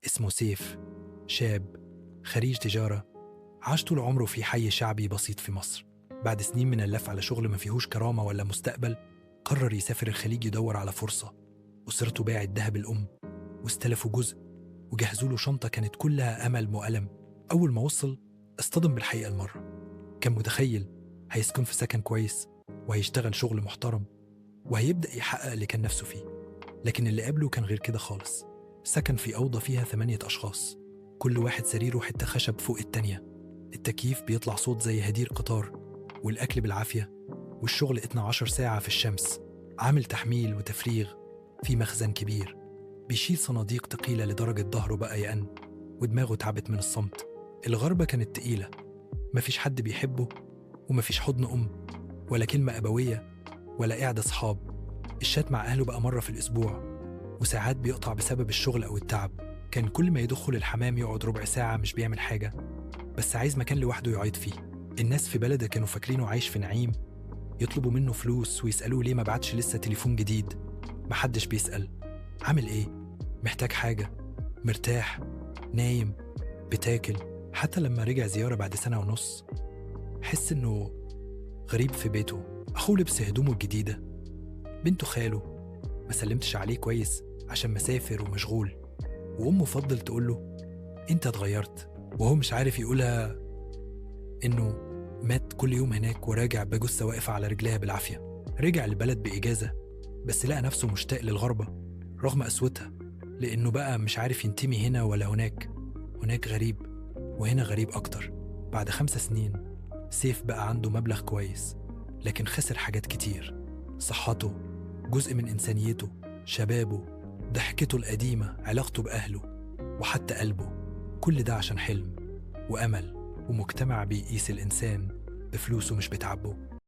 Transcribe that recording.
اسمه سيف، شاب خريج تجارة، عاش طول عمره في حي شعبي بسيط في مصر. بعد سنين من اللف على شغل ما فيهوش كرامة ولا مستقبل، قرر يسافر الخليج يدور على فرصة. أسرته باعت دهب الأم واستلفوا جزء، وجهزوا له شنطة كانت كلها أمل مؤلم. أول ما وصل اصطدم بالحقيقة المرة. كان متخيل هيسكن في سكن كويس وهيشتغل شغل محترم وهيبدأ يحقق اللي كان نفسه فيه. لكن اللي قابله كان غير كده خالص. سكن في أوضة فيها 8 أشخاص، كل واحد سريره حتة خشب فوق التانية. التكييف بيطلع صوت زي هدير قطار، والأكل بالعافية، والشغل 12 ساعة في الشمس. عامل تحميل وتفريغ في مخزن كبير، بيشيل صناديق تقيلة لدرجة ظهره بقى يأن ودماغه تعبت من الصمت. الغربة كانت تقيلة، مفيش حد بيحبه، ومفيش حضن أم ولا كلمة أبوية ولا قعدة صحاب. الشات مع أهله بقى مرة في الأسبوع، وساعات بيقطع بسبب الشغل أو التعب. كان كل ما يدخل الحمام يقعد ربع ساعة مش بيعمل حاجة، بس عايز مكان لوحده يعيط فيه. الناس في بلده كانوا فاكرينه عايش في نعيم، يطلبوا منه فلوس ويسألوه ليه ما بعتش لسه تليفون جديد. محدش بيسأل عامل إيه، محتاج حاجة، مرتاح، نايم، بتاكل. حتى لما رجع زيارة بعد سنة ونص، حس إنه غريب في بيته. أخوه لبس هدومه الجديدة، بنته خاله ما سلمتش عليه كويس عشان مسافر ومشغول، وأمه فضل تقوله أنت اتغيرت، وهو مش عارف يقولها إنه مات كل يوم هناك وراجع بجثة واقفة على رجليها بالعافية. رجع البلد بإجازة، بس لقى نفسه مشتاق للغربة رغم قسوتها، لأنه بقى مش عارف ينتمي هنا ولا هناك. هناك غريب وهنا غريب أكتر. بعد 5 سنين سيف بقى عنده مبلغ كويس، لكن خسر حاجات كتير: صحته، جزء من إنسانيته، شبابه، ضحكته القديمة، علاقته بأهله، وحتى قلبه. كل ده عشان حلم وأمل ومجتمع بيقيس الإنسان بفلوسه مش بتعبه.